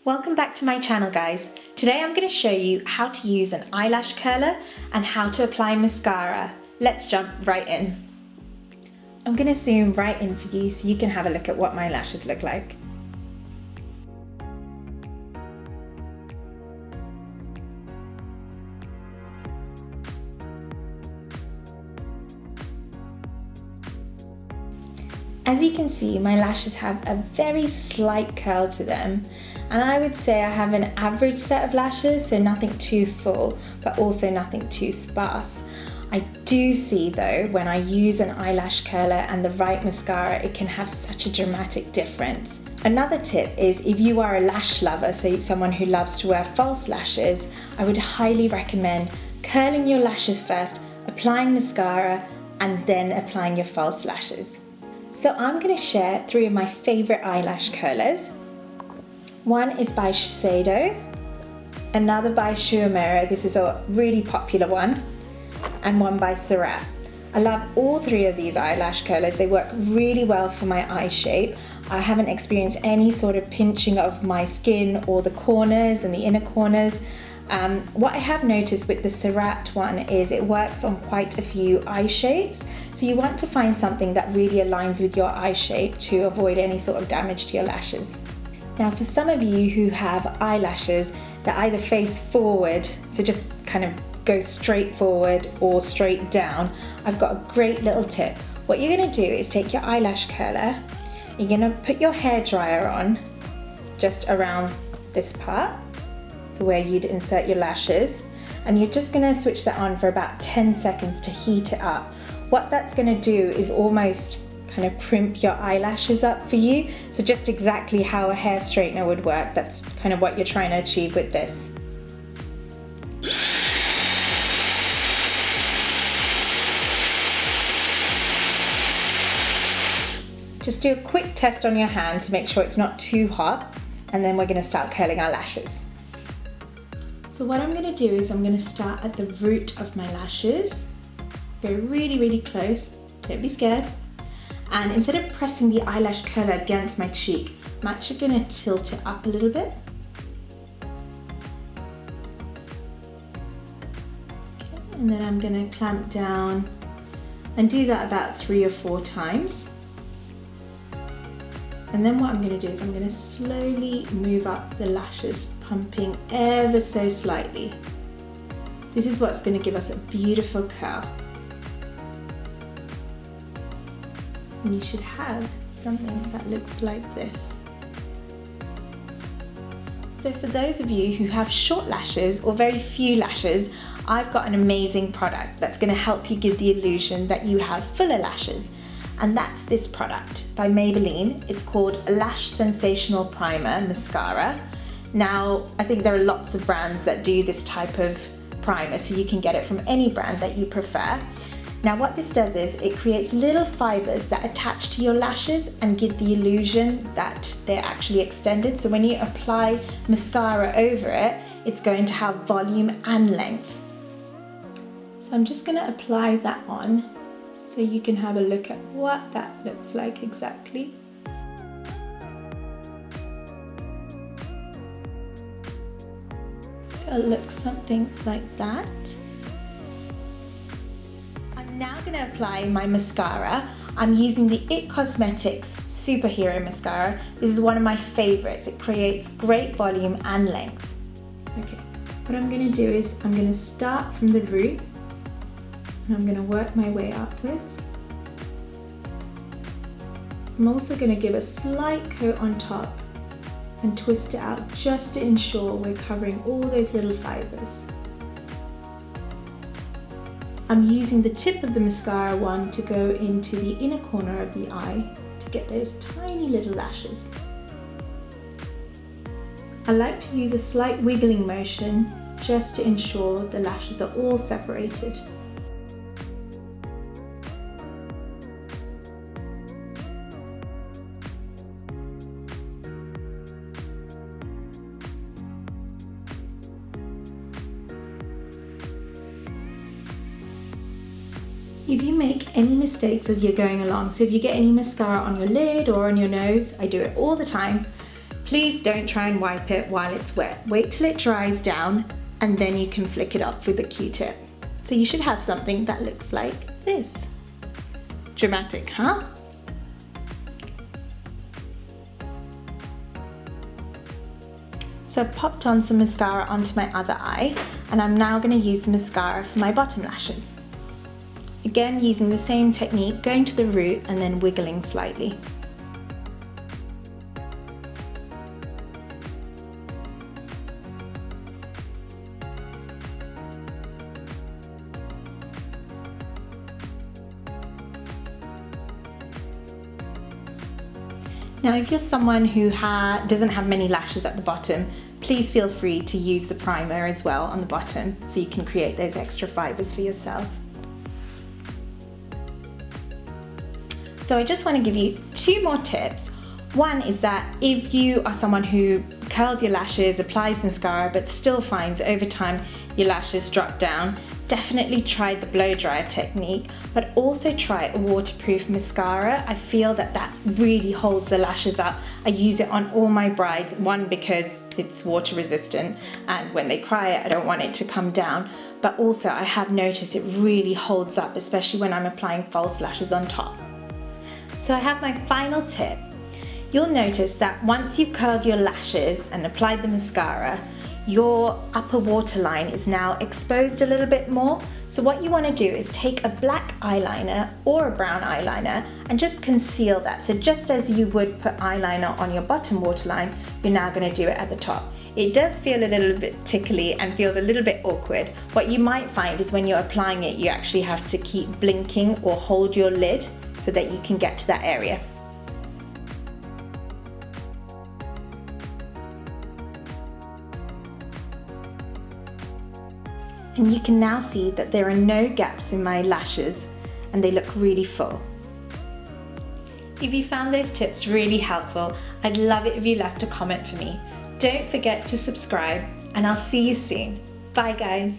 Welcome back to my channel, guys. Today I'm going to show you how to use an eyelash curler and how to apply mascara. Let's jump right in. I'm going to zoom right in for you so you can have a look at what my lashes look like. As you can see, my lashes have a very slight curl to them, and I would say I have an average set of lashes, so nothing too full, but also nothing too sparse. I do see though, when I use an eyelash curler and the right mascara, it can have such a dramatic difference. Another tip is if you are a lash lover, so someone who loves to wear false lashes, I would highly recommend curling your lashes first, applying mascara, and then applying your false lashes. So I'm going to share three of my favorite eyelash curlers. One is by Shiseido, another by Shu Uemura, this is a really popular one, and one by SURRATT. I love all three of these eyelash curlers. They work really well for my eye shape. I haven't experienced any sort of pinching of my skin or the corners and the inner corners. What I have noticed with the SURRATT one is it works on quite a few eye shapes. So you want to find something that really aligns with your eye shape to avoid any sort of damage to your lashes. Now for some of you who have eyelashes that either face forward, so just kind of go straight forward or straight down, I've got a great little tip. What you're going to do is take your eyelash curler, you're going to put your hair dryer on just around this part, so where you'd insert your lashes, and you're just going to switch that on for about 10 seconds to heat it up. What that's going to do is almost kind of primp your eyelashes up for you, so just exactly how a hair straightener would work. That's kind of what you're trying to achieve with this. Just do a quick test on your hand to make sure it's not too hot, and then we're going to start curling our lashes. So what I'm going to do is I'm going to start at the root of my lashes. Go really, really close, don't be scared. And instead of pressing the eyelash curler against my cheek, I'm actually going to tilt it up a little bit. Okay, and then I'm going to clamp down and do that about 3 or 4 times. And then what I'm going to do is I'm going to slowly move up the lashes, pumping ever so slightly. This is what's going to give us a beautiful curl. And you should have something that looks like this. So for those of you who have short lashes or very few lashes, I've got an amazing product that's going to help you give the illusion that you have fuller lashes. And that's this product by Maybelline. It's called Lash Sensational Primer Mascara. Now, I think there are lots of brands that do this type of primer, so you can get it from any brand that you prefer. Now what this does is it creates little fibres that attach to your lashes and give the illusion that they're actually extended. So when you apply mascara over it, it's going to have volume and length. So I'm just going to apply that on so you can have a look at what that looks like exactly. So it looks something like that. I'm now going to apply my mascara. I'm using the IT Cosmetics Superhero Mascara. This is one of my favorites. It creates great volume and length. Okay, what I'm going to do is I'm going to start from the root and I'm going to work my way upwards. I'm also going to give a slight coat on top and twist it out just to ensure we're covering all those little fibres. I'm using the tip of the mascara wand to go into the inner corner of the eye to get those tiny little lashes. I like to use a slight wiggling motion just to ensure the lashes are all separated. If you make any mistakes as you're going along, so if you get any mascara on your lid or on your nose, I do it all the time, Please don't try and wipe it while it's wet. Wait till it dries down and then you can flick it up with a Q-tip. So you should have something that looks like this. Dramatic, huh? So I've popped on some mascara onto my other eye, and I'm now going to use the mascara for my bottom lashes. Again, using the same technique, going to the root and then wiggling slightly. Now, if you're someone who doesn't have many lashes at the bottom, please feel free to use the primer as well on the bottom so you can create those extra fibres for yourself. So I just want to give you 2 more tips. One is that if you are someone who curls your lashes, applies mascara, but still finds over time your lashes drop down, definitely try the blow dryer technique, but also try a waterproof mascara. I feel that really holds the lashes up. I use it on all my brides, one because it's water resistant and when they cry I don't want it to come down, but also I have noticed it really holds up, especially when I'm applying false lashes on top. So I have my final tip. You'll notice that once you've curled your lashes and applied the mascara, your upper waterline is now exposed a little bit more. So what you want to do is take a black eyeliner or a brown eyeliner and just conceal that. So just as you would put eyeliner on your bottom waterline, you're now going to do it at the top. It does feel a little bit tickly and feels a little bit awkward. What you might find is when you're applying it, you actually have to keep blinking or hold your lid so that you can get to that area. And you can now see that there are no gaps in my lashes and they look really full. If you found those tips really helpful, I'd love it if you left a comment for me. Don't forget to subscribe and I'll see you soon. Bye guys.